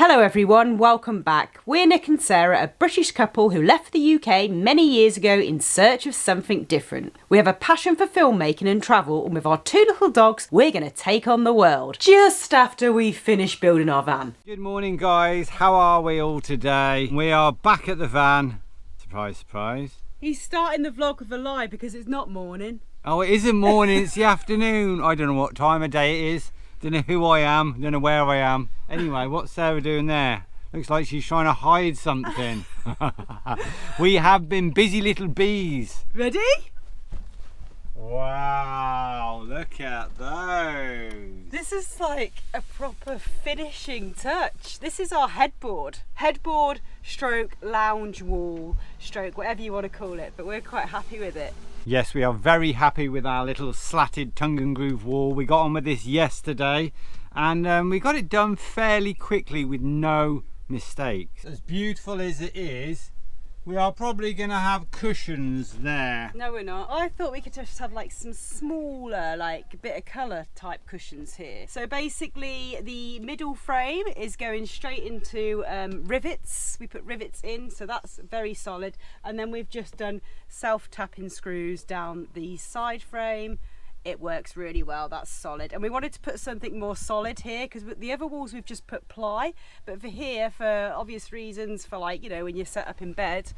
Hello everyone, welcome back. We're Nick and Sarah, a British couple who left the UK many years ago in search of something different. We have a passion for filmmaking and travel, and with our two little dogs, we're going to take on the world. Just after we finish building our van. Good morning guys, how are we all today? We are back at the van. Surprise, surprise. He's starting the vlog with a lie because it's not morning. Oh, it isn't morning, it's the afternoon. I don't know what time of day it is. Don't know who I am, don't know where I am. Anyway, what's Sarah doing there? Looks like she's trying to hide something. We have been busy little bees. Ready? Wow, look at those. This is like a proper finishing touch. This is our headboard. Headboard stroke lounge wall stroke, whatever you want to call it, but we're quite happy with it. Yes, we are very happy with our little slatted tongue and groove wall. We got on with this yesterday and we got it done fairly quickly with no mistakes. As beautiful as it is, we are probably going to have cushions there. No, we're not. I thought we could just have like some smaller, like bit of colour type cushions here. So basically the middle frame is going straight into rivets. We put rivets in, so that's very solid. And then we've just done self-tapping screws down the side frame. It works really well, that's solid. And we wanted to put something more solid here because with the other walls we've just put ply, but for here, for obvious reasons, for like, you know, when you're set up in bed,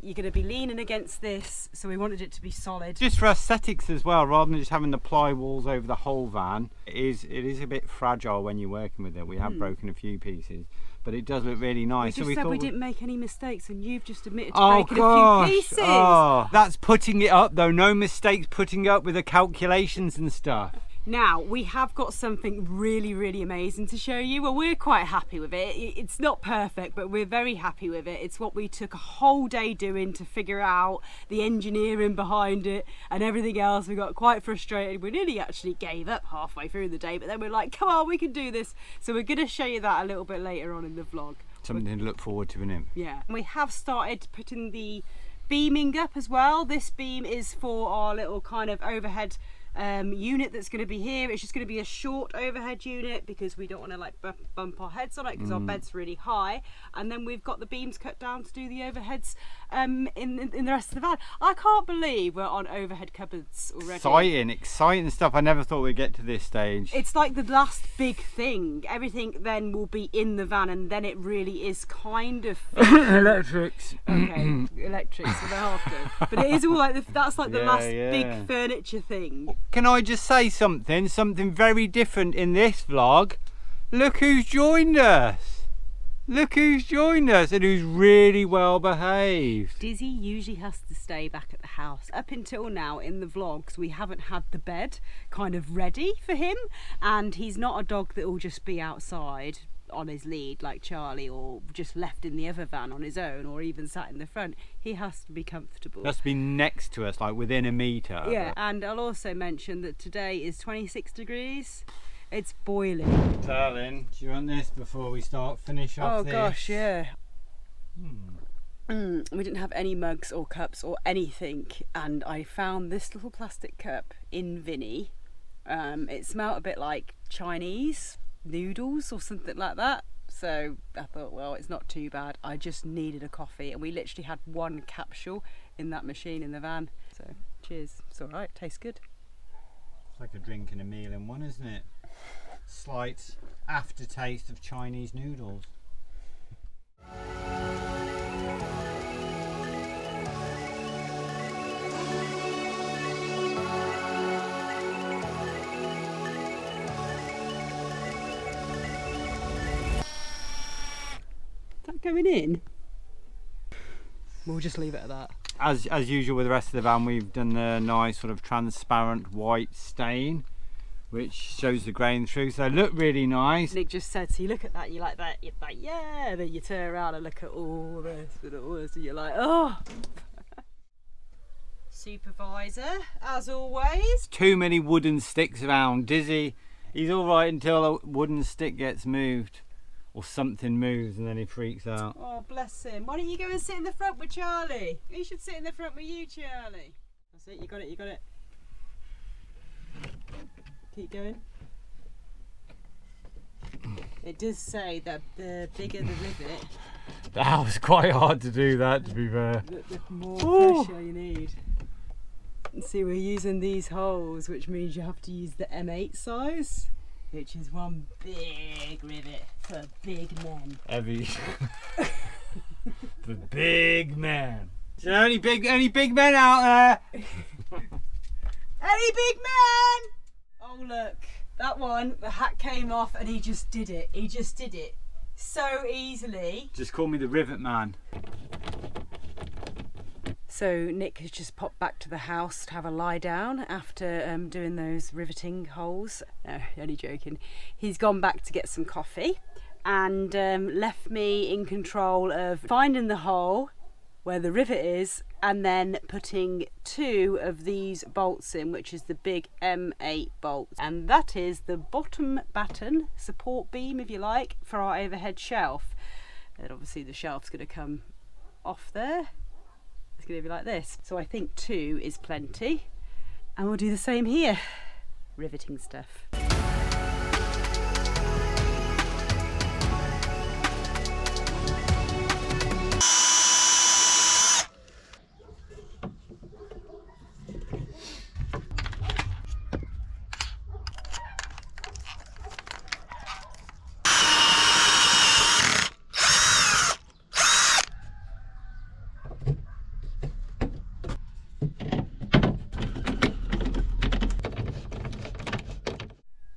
you're going to be leaning against this, so we wanted it to be solid. Just for aesthetics as well, rather than just having the ply walls over the whole van, it is a bit fragile when you're working with it. We have broken a few pieces, but it does look really nice. We just so said we didn't make any mistakes, and you've just admitted to oh breaking gosh, a few pieces. Oh, that's putting it up though, no mistakes putting it up with the calculations and stuff. Now, we have got something really, really amazing to show you. Well, we're quite happy with it. It's not perfect, but we're very happy with it. It's what we took a whole day doing to figure out the engineering behind it and everything else. We got quite frustrated. We nearly actually gave up halfway through the day, but then we're like, come on, we can do this. So we're going to show you that a little bit later on in the vlog. Something to look forward to, isn't it? Yeah. We have started putting the beaming up as well. This beam is for our little kind of overhead unit that's going to be here. It's just going to be a short overhead unit because we don't want to like bump our heads on it because our bed's really high. And then we've got the beams cut down to do the overheads in the rest of the van. I can't believe we're on overhead cupboards already. Exciting stuff. I never thought we'd get to this stage. It's like the last big thing. Everything then will be in the van, and then it really is kind of electrics. Okay, electrics, so they have to. But it is all like that's like the last big furniture thing. Can I just say something very different in this vlog? Look who's joined us. Look who's joined us and who's really well behaved. Dizzy usually has to stay back at the house. Up until now in the vlogs we haven't had the bed kind of ready for him, and he's not a dog that will just be outside on his lead like Charlie, or just left in the other van on his own, or even sat in the front. He has to be comfortable. Has to be next to us, like within a metre. Yeah, and I'll also mention that today is 26 degrees. It's boiling. Darling, do you want this before we finish off this? Oh gosh, yeah. We didn't have any mugs or cups or anything, and I found this little plastic cup in Vinny. It smelled a bit like Chinese noodles or something like that, so I thought, well, it's not too bad. I just needed a coffee, and we literally had one capsule in that machine in the van, so cheers. It's all right, tastes good. It's like a drink and a meal in one, isn't it? Slight aftertaste of Chinese noodles. Going in, we'll just leave it at that. As usual with the rest of the van, we've done a nice sort of transparent white stain which shows the grain through, so they look really nice. Nick just said, so you look at that, you like that, you're like, yeah, then you turn around and look at all this and all this, and you're like, oh. Supervisor, as always. Too many wooden sticks around. Dizzy, he's all right until a wooden stick gets moved or something moves, and then he freaks out. Oh, bless him. Why don't you go and sit in the front with Charlie? He should sit in the front with you, Charlie. That's it, you got it, you got it. Keep going. It does say that the bigger the rivet, That was quite hard to do that, to be fair. the more pressure you need. And see, we're using these holes, which means you have to use the M8 size, which is one big rivet for big men. Heavy. The big man. Is there any big men out there? Any big man? Oh look, that one, the hat came off and he just did it. He just did it so easily. Just call me the rivet man. So Nick has just popped back to the house to have a lie down after doing those riveting holes. No, only joking. He's gone back to get some coffee and left me in control of finding the hole where the rivet is and then putting 2 of these bolts in, which is the big M8 bolt. And that is the bottom batten support beam, if you like, for our overhead shelf. And obviously the shelf's going to come off there. It's going to be like this. So I think 2 is plenty. And we'll do the same here. Riveting stuff.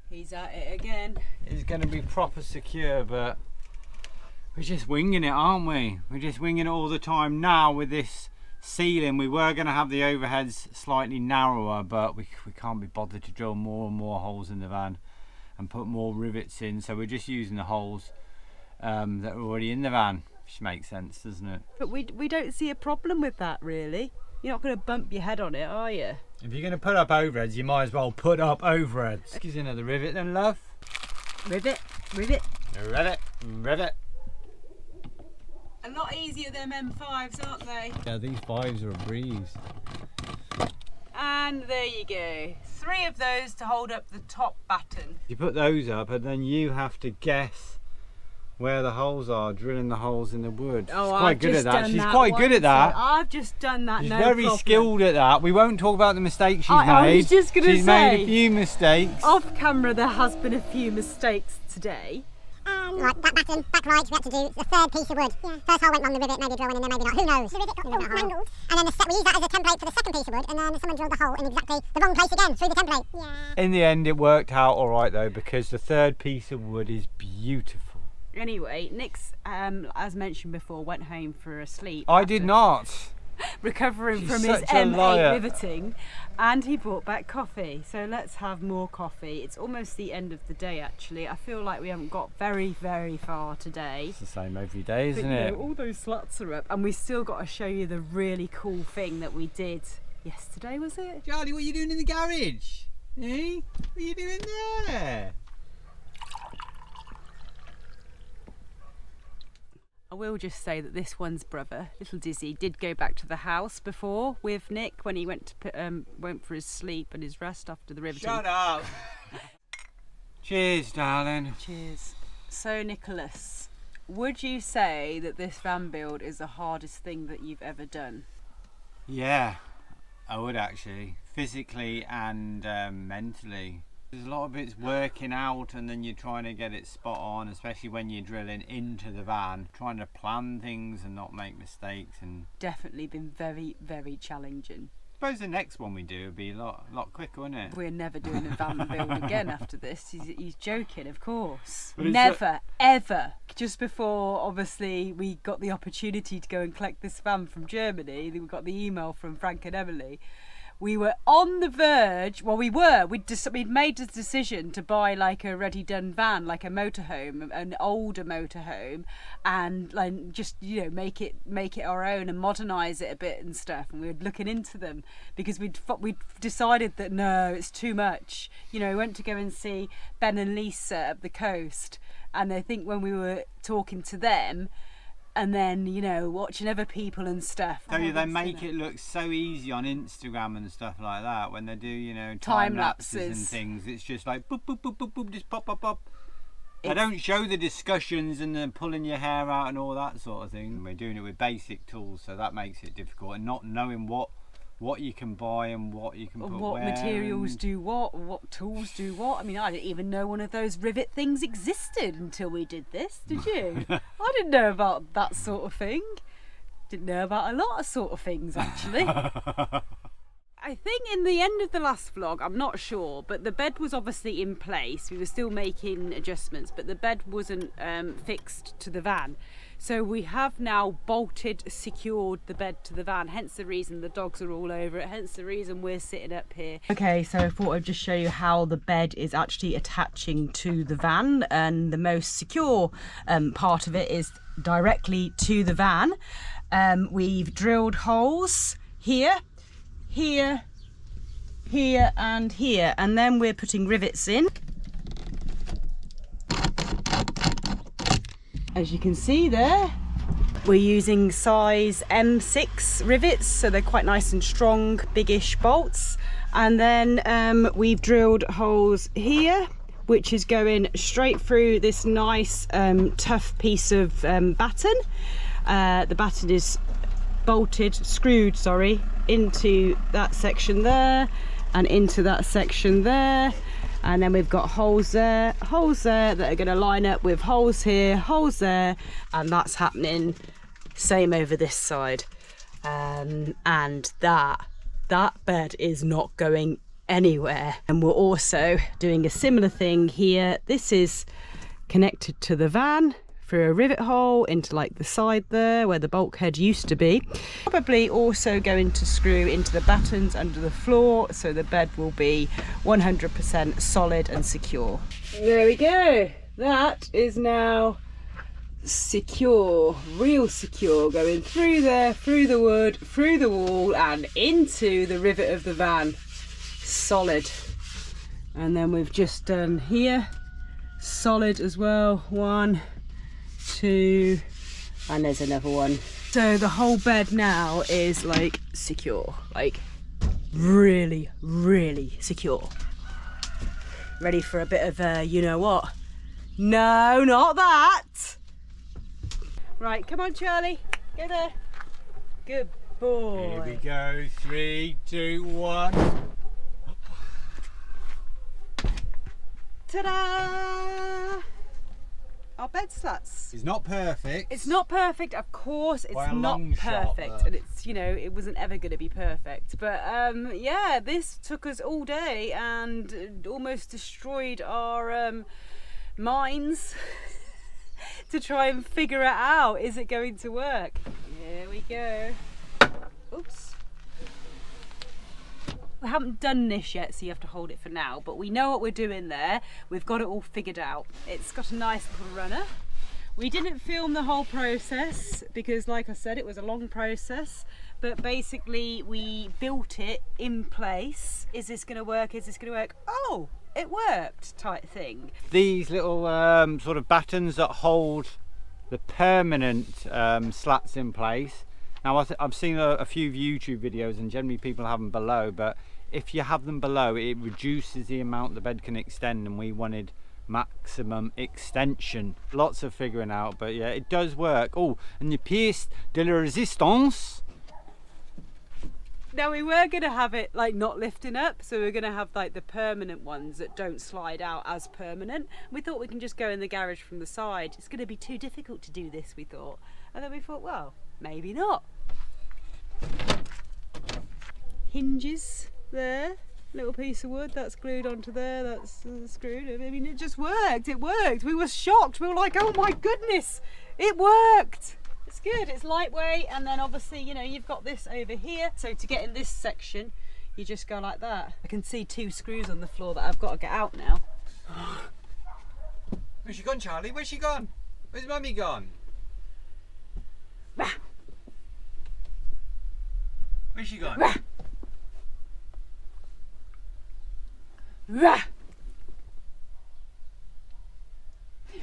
He's at it again. It's going to be proper secure, but we're just winging it, aren't we? We're just winging it all the time now with this ceiling. We were going to have the overheads slightly narrower, but we can't be bothered to drill more and more holes in the van and put more rivets in, so we're just using the holes that are already in the van, which makes sense, doesn't it? But we don't see a problem with that, really. You're not going to bump your head on it, are you? If you're going to put up overheads, you might as well put up overheads. Give us another rivet then, love. Rivet, rivet. Rivet, rivet. A lot easier than M5s, aren't they? Yeah, these 5s are a breeze. And there you go. 3 of those to hold up the top batten. You put those up and then you have to guess where the holes are, drilling the holes in the wood. Oh, she's quite good at that. She's quite good at that. I've just done that. She's no very problem. skilled at that. We won't talk about the mistakes she's made. I was just going to say. She's made a few mistakes. Off camera, there has been a few mistakes today. Right, that batten, back right, we had to do the 3rd piece of wood. Yeah. First hole went wrong, the rivet, maybe a drill in, and then maybe not. Who knows? The rivet got mangled. And then we used that as a template for the 2nd piece of wood, and then someone drilled the hole in exactly the wrong place again through the template. Yeah. In the end, it worked out all right though, because the 3rd piece of wood is beautiful. Anyway, Nick's, as mentioned before, went home for a sleep. I did not. Recovering She's from his such a M8 liar. riveting, and he brought back coffee. So let's have more coffee. It's almost the end of the day, actually. I feel like we haven't got very, very far today. It's the same every day, isn't But, you it? know, all those slats are up, and we still got to show you the really cool thing that we did yesterday, was it? Charlie, what are you doing in the garage? Eh? What are you doing there? I will just say that this one's brother, little Dizzy, did go back to the house before with Nick when he went for his sleep and his rest after the riveting. Shut up! Cheers, darling. Cheers. So, Nicholas, would you say that this van build is the hardest thing that you've ever done? Yeah, I would actually. Physically and mentally. There's a lot of it's working out and then you're trying to get it spot on, especially when you're drilling into the van, trying to plan things and not make mistakes. And Definitely been very, very challenging. I suppose the next one we do will be a lot quicker, won't it? We're never doing a van build again after this. He's joking, of course. But it's Never, ever. Just before, obviously, we got the opportunity to go and collect this van from Germany, we got the email from Frank and Emily. We were on the verge, well we'd made the decision to buy like a ready done van, like a motorhome, an older motorhome, and like just, you know, make it our own and modernise it a bit and stuff. And we were looking into them because we'd decided that no, it's too much. You know, we went to go and see Ben and Lisa up the coast, and I think when we were talking to them, and then, you know, watching other people and stuff. Tell you, they make it look so easy on Instagram and stuff like that when they do, you know, Time lapses and lapses. things. It's just like boop, boop, boop, boop, boop, just pop, pop, pop. I don't show the discussions and then pulling your hair out and all that sort of thing. We're doing it with basic tools, so that makes it difficult, and not knowing what you can buy and what you can put what where materials do what tools do what. I mean, I didn't even know one of those rivet things existed until we did this, did you? I didn't know about that sort of thing. Didn't know about a lot of sort of things, actually. I think in the end of the last vlog, I'm not sure, but the bed was obviously in place. We were still making adjustments, but the bed wasn't fixed to the van. So we have now secured the bed to the van, hence the reason the dogs are all over it, hence the reason we're sitting up here. Okay, so I thought I'd just show you how the bed is actually attaching to the van, and the most secure part of it is directly to the van. We've drilled holes here, here, here and here, and then we're putting rivets in. As you can see there, we're using size M6 rivets, so they're quite nice and strong, biggish bolts. And then we've drilled holes here, which is going straight through this nice tough piece of batten. The batten is screwed into that section there and into that section there, and then we've got holes there that are going to line up with holes here, holes there, and that's happening same over this side. And that bed is not going anywhere. And we're also doing a similar thing here. This is connected to the van through a rivet hole into like the side there where the bulkhead used to be. Probably also going to screw into the battens under the floor, so the bed will be 100% solid and secure. There we go. That is now secure, real secure, going through there, through the wood, through the wall and into the rivet of the van. Solid. And then we've just done here, solid as well. 1, 2, and there's another one. So the whole bed now is like secure, like really, really secure. Ready for a bit of you know what? No, not that. Right, come on Charlie, go there. Good boy. Here we go, 3, 2, 1. Ta-da! Our bed slats. It's not perfect. It's not perfect, of course. It's not perfect, and it's, you know, it wasn't ever going to be perfect. But yeah, this took us all day and almost destroyed our minds to try and figure it out. Is it going to work? Here we go. Oops. We haven't done this yet, so you have to hold it for now, but we know what we're doing there. We've got it all figured out. It's got a nice little runner. We didn't film the whole process because, like I said, it was a long process, but basically we built it in place. Is this going to work? Is this going to work? Oh, it worked, type thing. These little sort of battens that hold the permanent slats in place. Now I've seen a few YouTube videos, and generally people have them below, but if you have them below it reduces the amount the bed can extend, and we wanted maximum extension. Lots of figuring out, but yeah, it does work. Oh, and the pièce de la résistance. Now we were going to have it like not lifting up, so we're going to have like the permanent ones that don't slide out as permanent. We thought we can just go in the garage from the side. It's going to be too difficult to do this, we thought. And then we thought, well, maybe not. Hinges there, little piece of wood that's glued onto there, that's screwed. I mean, it just worked. It worked. We were shocked. We were like, oh my goodness, it worked. It's good. It's lightweight, and then obviously, you know, you've got this over here. So to get in this section, you just go like that. I can see 2 screws on the floor that I've got to get out now. Where's she gone, Charlie? Where's she gone? Where's Mummy gone? Where's she gone? Rah!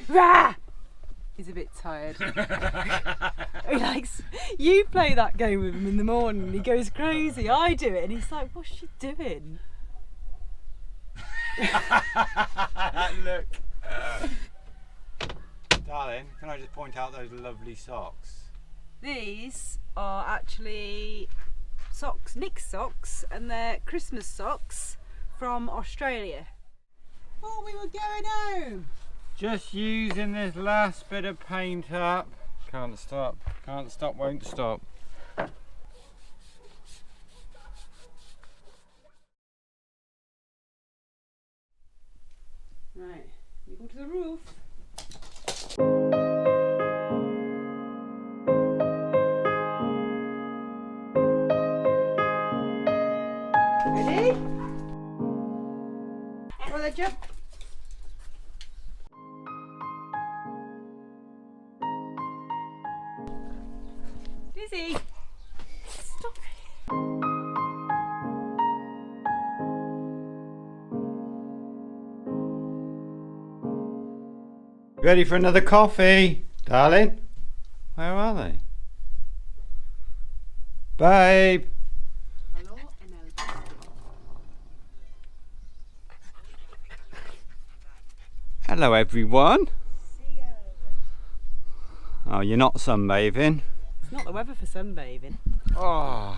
Rah! He's a bit tired. He likes, you play that game with him in the morning, he goes crazy. I do it and he's like, what's she doing? Look. Darling, can I just point out those lovely socks? These are actually socks, Nick's socks, and they're Christmas socks from Australia. Oh, we were going home. Just using this last bit of paint up. Can't stop, won't stop. Right, we go to the roof. Ready? For the jump. Lizzie, stop it. Ready for another coffee, darling? Where are they? Babe! Hello, and Hello everyone. Oh, you're not sunbathing? It's not the weather for sunbathing. Oh,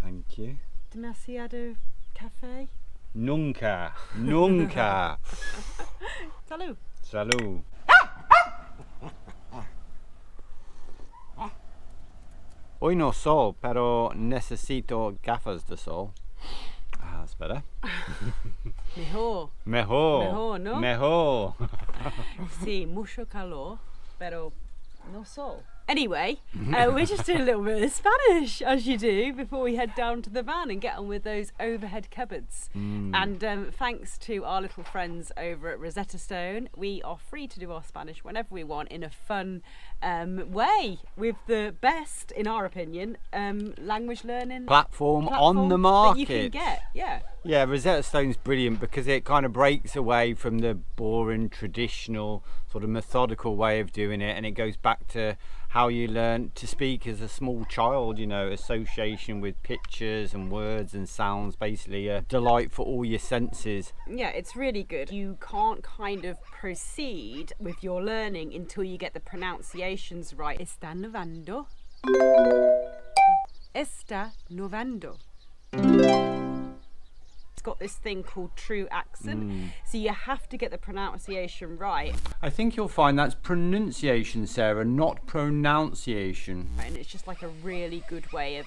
thank you. Demasiado cafe. Nunca, nunca. Salud. Salud. Hoy no sol, pero necesito gafas de sol. Ah, that's better. Mejor. Mejor. Mejor, ¿no? Mejor. Sí, mucho calor, pero no sol. Anyway, we're just doing a little bit of Spanish, as you do, before we head down to the van and get on with those overhead cupboards. And thanks to our little friends over at Rosetta Stone, we are free to do our Spanish whenever we want in a fun way, with the best, in our opinion, language learning Platform on the market. that you can get. Yeah, Rosetta Stone's brilliant because it kind of breaks away from the boring, traditional, sort of methodical way of doing it, and it goes back to how you learn to speak as a small child, you know, association with pictures and words and sounds, basically a delight for all your senses. Yeah, it's really good. You can't kind of proceed with your learning until you get the pronunciations right. Está nevando. Está nevando. It's got this thing called true accent, so you have to get the pronunciation right. I think you'll find that's pronunciation, Sarah, not pronunciation. And it's just like a really good way of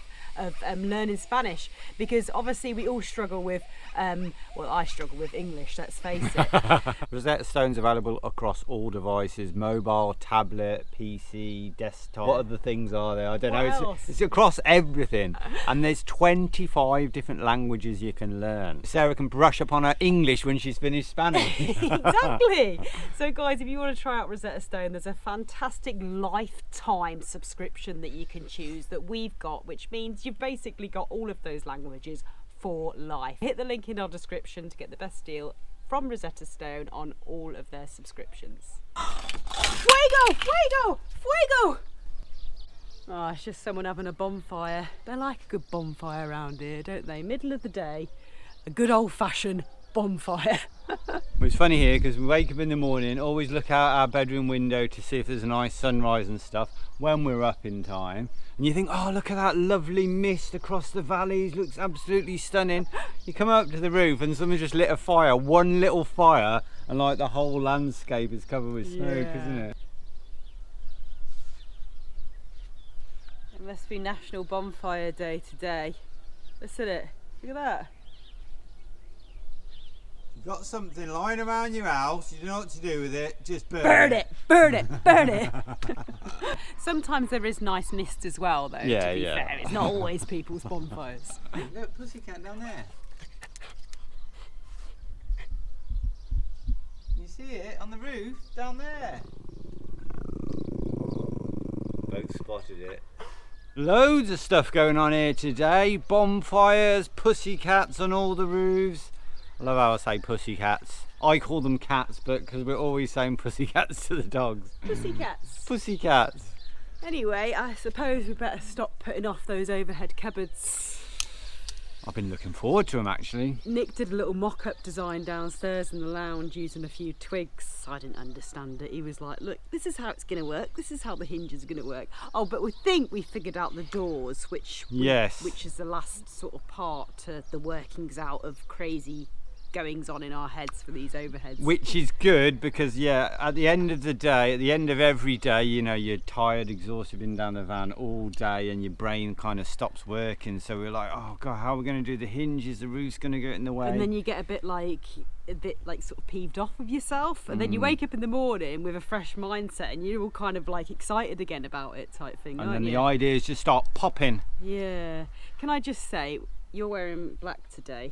learning Spanish, because obviously we all struggle with, well, I struggle with English, let's face it. Rosetta Stone's available across all devices: mobile, tablet, PC, desktop. What other things are there? I don't know. It's across everything. And there's 25 different languages you can learn. Sarah can brush up on her English when she's finished Spanish. Exactly. So guys, if you want to try out Rosetta Stone, there's a fantastic lifetime subscription that you can choose that we've got, which means you've basically got all of those languages for life. Hit the link in our description to get the best deal from Rosetta Stone on all of their subscriptions. Fuego! Fuego! Fuego! Oh, it's just someone having a bonfire. They like a good bonfire around here, don't they? Middle of the day, a good old-fashioned bonfire. Well, it's funny here because we wake up in the morning, always look out our bedroom window to see if there's a nice sunrise and stuff when we're up in time, and you think, oh, look at that lovely mist across the valleys, looks absolutely stunning. You come up to the roof and someone's just lit a fire, one little fire, and like the whole landscape is covered with smoke, isn't it? It must be National Bonfire Day today. Listen it, look at that. Got something lying around your house, you don't know what to do with it, just burn it, burn it, burn it. Sometimes there is nice mist as well, though, to be fair. It's not always people's bonfires. Hey, look, pussycat down there. You see it on the roof down there? Both spotted it. Loads of stuff going on here today. Bonfires, pussycats on all the roofs. I love how I say pussycats. I call them cats, but because we're always saying pussycats to the dogs. Pussycats. Pussycats. Anyway, I suppose we better stop putting off those overhead cupboards. I've been looking forward to them actually. Nick did a little mock-up design downstairs in the lounge using a few twigs. I didn't understand it. He was like, look, this is how it's going to work. This is how the hinges are going to work. Oh, but we think we figured out the doors, which is the last sort of part to the workings out of crazy goings on in our heads for these overheads. Which is good because, yeah, at the end of the day, at the end of every day, you know, you're tired, exhausted, been down the van all day and your brain kind of stops working. So we're like, oh God, how are we going to do the hinges? The roof's going to get in the way. And then you get a bit like sort of peeved off with yourself. And then you wake up in the morning with a fresh mindset and you're all kind of like excited again about it type thing, and aren't then you? the ideas just start popping. Yeah. Can I just say, you're wearing black today.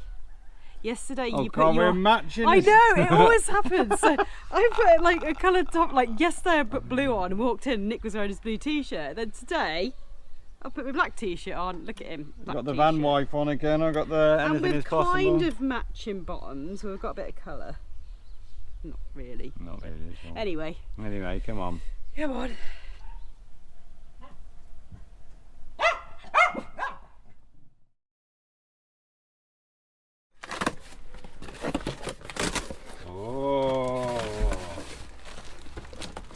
Yesterday Oh, you God, put your... we're matching. I know, it always happens. So I put like a coloured top, like yesterday I put blue on and walked in and Nick was wearing his blue t-shirt. Then today I put my black t-shirt on. Look at him. I've got the van wife on again. I've got the anything is possible. And with kind of matching bottoms, we've got a bit of colour. Not really. Not really. Sure. Anyway, come on. Come on.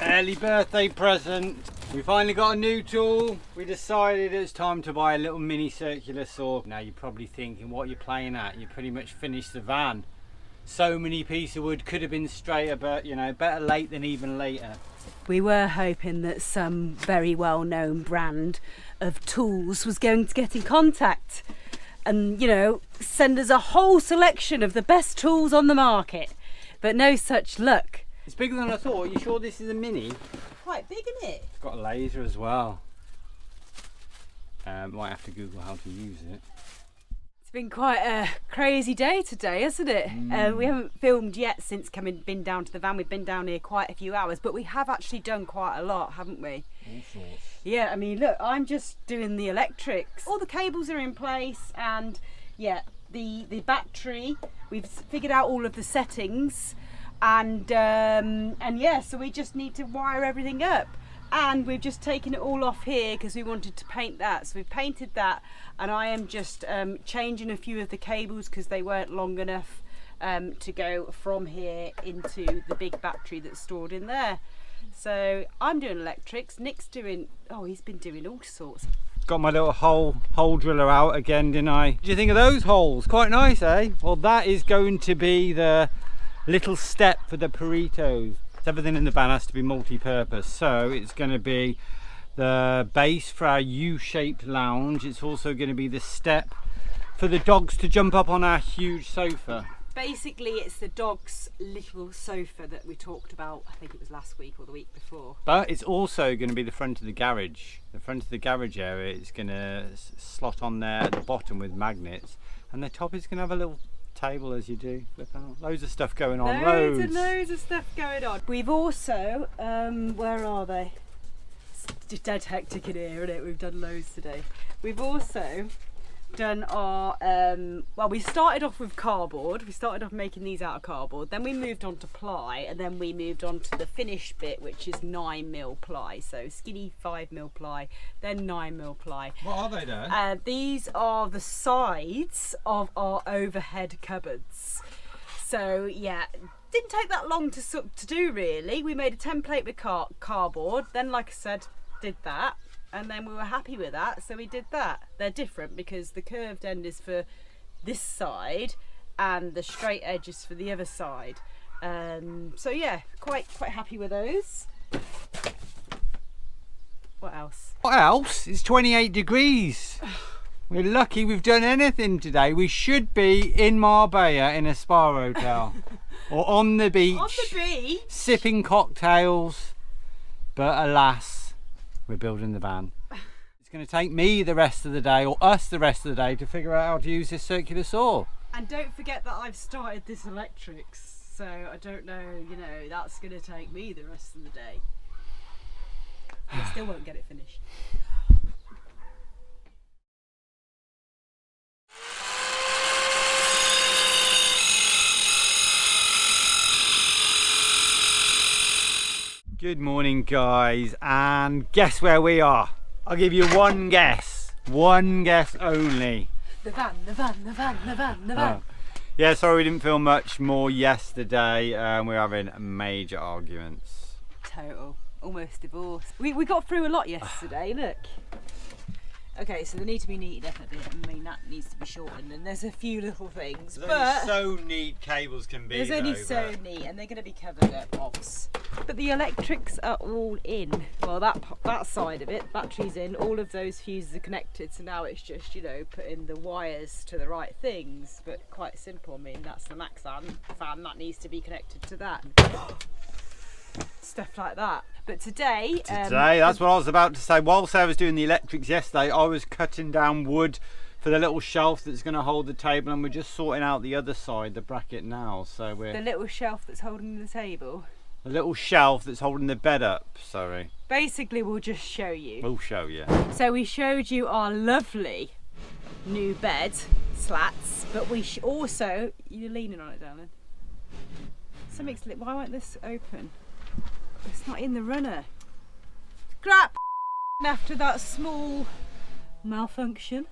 Early birthday present. We finally got a new tool. We decided it's time to buy a little mini circular saw. Now you're probably thinking, what are you playing at? You pretty much finished the van. So many pieces of wood, could have been straighter, but you know, better late than even later. We were hoping that some very well-known brand of tools was going to get in contact and, you know, send us a whole selection of the best tools on the market. But no such luck. It's bigger than I thought. You sure this is a mini? Quite big, isn't it? It's got a laser as well. Might have to Google how to use it. It's been quite a crazy day today, hasn't it? We haven't filmed yet since been down to the van. We've been down here quite a few hours, but we have actually done quite a lot, haven't we? All sorts. Yeah, I mean, look, I'm just doing the electrics. All the cables are in place, and yeah, the battery. We've figured out all of the settings. And yeah, so we just need to wire everything up, and we've just taken it all off here because we wanted to paint that. So we've painted that, and I am just changing a few of the cables because they weren't long enough to go from here into the big battery that's stored in there. So I'm doing electrics, Nick's doing, oh, he's been doing all sorts. Got my little hole driller out again, didn't I? What do you think of those holes? Quite nice, eh? Well, that is going to be the little step for the burritos. Everything in the van has to be multi-purpose, so it's going to be the base for our U-shaped lounge. It's also going to be the step for the dogs to jump up on our huge sofa. Basically, it's the dog's little sofa that we talked about, I think it was last week or the week before. But it's also going to be the front of the garage. The front of the garage area is going to slot on there at the bottom with magnets, and the top is going to have a little table, as you do. Look out. Loads of stuff going on. Loads and loads of stuff going on. We've also, where are they? It's dead hectic in here, isn't it? We've done loads today. We've also done our, well, we started off with cardboard. We started off making these out of cardboard. Then we moved on to ply, and then we moved on to the finished bit, which is 9mm ply. So skinny 5mm ply, then 9mm ply. What are they, Dad? These are the sides of our overhead cupboards. So yeah, didn't take that long to do really. We made a template with cardboard. Then, like I said, did that. And then we were happy with that, so we did that. They're different because the curved end is for this side and the straight edge is for the other side. So yeah, quite happy with those. What else? What else? It's 28 degrees. We're lucky we've done anything today. We should be in Marbella in a spa hotel or on the beach. On the beach? Sipping cocktails. But alas, we're building the van. It's going to take me the rest of the day, or us the rest of the day, to figure out how to use this circular saw. And don't forget that I've started this electrics, so I don't know, you know, that's going to take me the rest of the day. I still won't get it finished. Good morning, guys, and guess where we are? I'll give you one guess only. The van. Yeah, sorry we didn't film much more yesterday. We're having major arguments. Total. Almost divorced. We got through a lot yesterday, look. Okay, so they need to be neated up a bit. I mean, that needs to be shortened, and there's a few little things. There's but only so neat cables can be. there's only so neat, and they're going to be covered up, obs. But the electrics are all in. Well, that side of it, batteries in, all of those fuses are connected, so now it's just, you know, putting the wires to the right things, but quite simple. I mean, that's the max fan that needs to be connected to that. Stuff like that. But today, that's what I was about to say. While Sarah was doing the electrics yesterday, I was cutting down wood for the little shelf that's going to hold the table, and we're just sorting out the other side, the bracket now. So we're the little shelf that's holding the table. The little shelf that's holding the bed up. Sorry. Basically, we'll just show you. We'll show you. So we showed you our lovely new bed slats, but we also, you're leaning on it, darling. Why won't this open? It's not in the runner. Crap! After that small malfunction.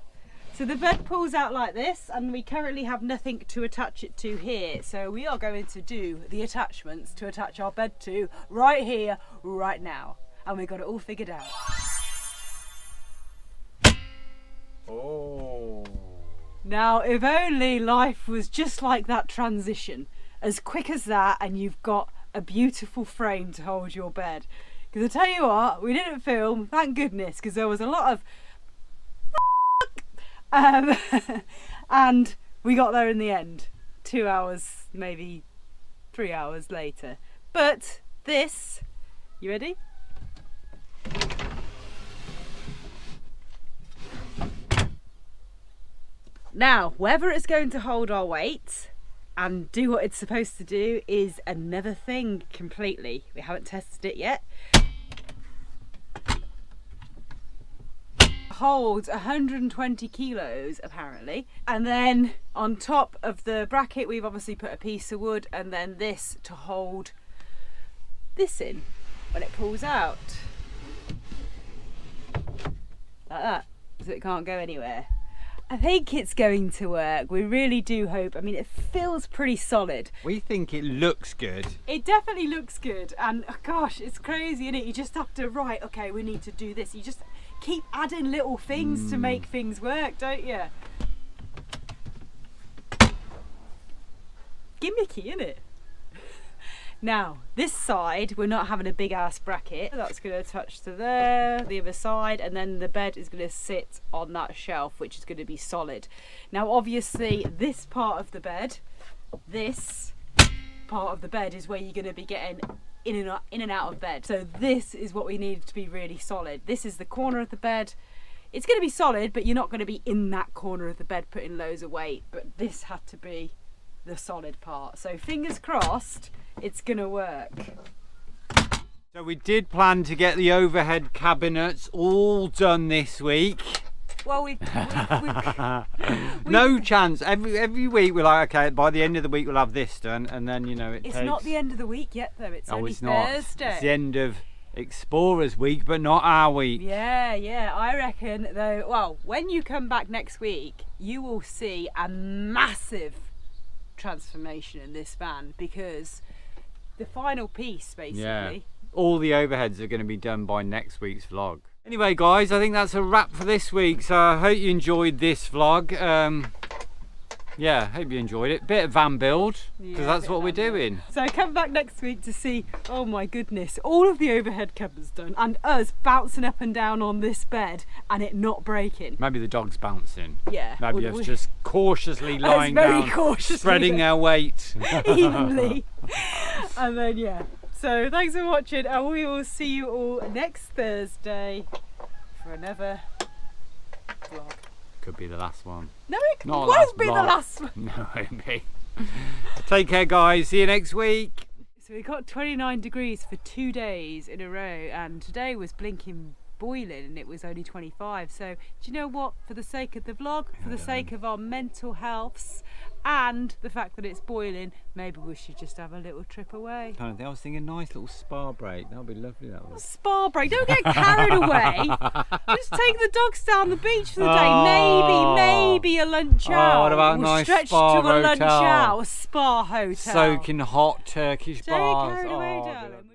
So the bed pulls out like this, and we currently have nothing to attach it to here. So we are going to do the attachments to attach our bed to right here, right now. And we got it all figured out. Oh. Now, if only life was just like that transition, as quick as that, and you've got a beautiful frame to hold your bed. Because I tell you what, we didn't film, thank goodness, because there was a lot of and we got there in the end, 2 hours, maybe 3 hours later. But this, you ready? Now, whether it's going to hold our weight and do what it's supposed to do is another thing completely. We haven't tested it yet. Holds 120 kilos apparently, and then on top of the bracket we've obviously put a piece of wood, and then this to hold this in when it pulls out like that, so it can't go anywhere. I think it's going to work. We really do hope. I mean, it feels pretty solid. We think it looks good. It definitely looks good, and oh gosh, it's crazy, isn't it? You just have to, right, okay, we need to do this. You just keep adding little things to make things work, don't you? Gimmicky, isn't it? Now, this side, we're not having a big ass bracket. That's going to attach to there, the other side, and then the bed is going to sit on that shelf, which is going to be solid. Now, obviously, this part of the bed is where you're going to be getting in and out of bed. So this is what we need to be really solid. This is the corner of the bed. It's going to be solid, but you're not going to be in that corner of the bed putting loads of weight. But this had to be the solid part. So fingers crossed, it's going to work. So we did plan to get the overhead cabinets all done this week. Well, we've no chance. Every week we're like, okay, by the end of the week we'll have this done, and then you know it's not the end of the week yet, though. It's only Thursday. It's the end of Explorers week, but not our week. Yeah. I reckon though. Well, when you come back next week, you will see a massive transformation in this van, because the final piece, basically. Yeah. All the overheads are going to be done by next week's vlog. Anyway guys, I think that's a wrap for this week, so I hope you enjoyed this vlog. Yeah, hope you enjoyed it. Bit of van build, because that's what we're doing. So come back next week to see, oh my goodness, all of the overhead cupboards done, and us bouncing up and down on this bed and it not breaking. Maybe the dog's bouncing. Yeah. Maybe us just cautiously lying down, spreading our weight. Evenly. And then yeah. So thanks for watching, and we will see you all next Thursday for another vlog. Could be the last one. No, it won't be the last one. No, it won't be. Take care guys, see you next week. So we got 29 degrees for 2 days in a row, and today was blinking boiling and it was only 25. So do you know what, for the sake of the vlog, for the sake of our mental healths and the fact that it's boiling, maybe we should just have a little trip away. I was thinking nice little spa break. That would be lovely. That would. Spa break. Don't get carried away. Just take the dogs down the beach for the day. Maybe a lunch out. What about a we'll nice stretch spa to a lunch hotel? out, a spa hotel. Soaking hot Turkish Don't get baths. carried away, Oh, darling.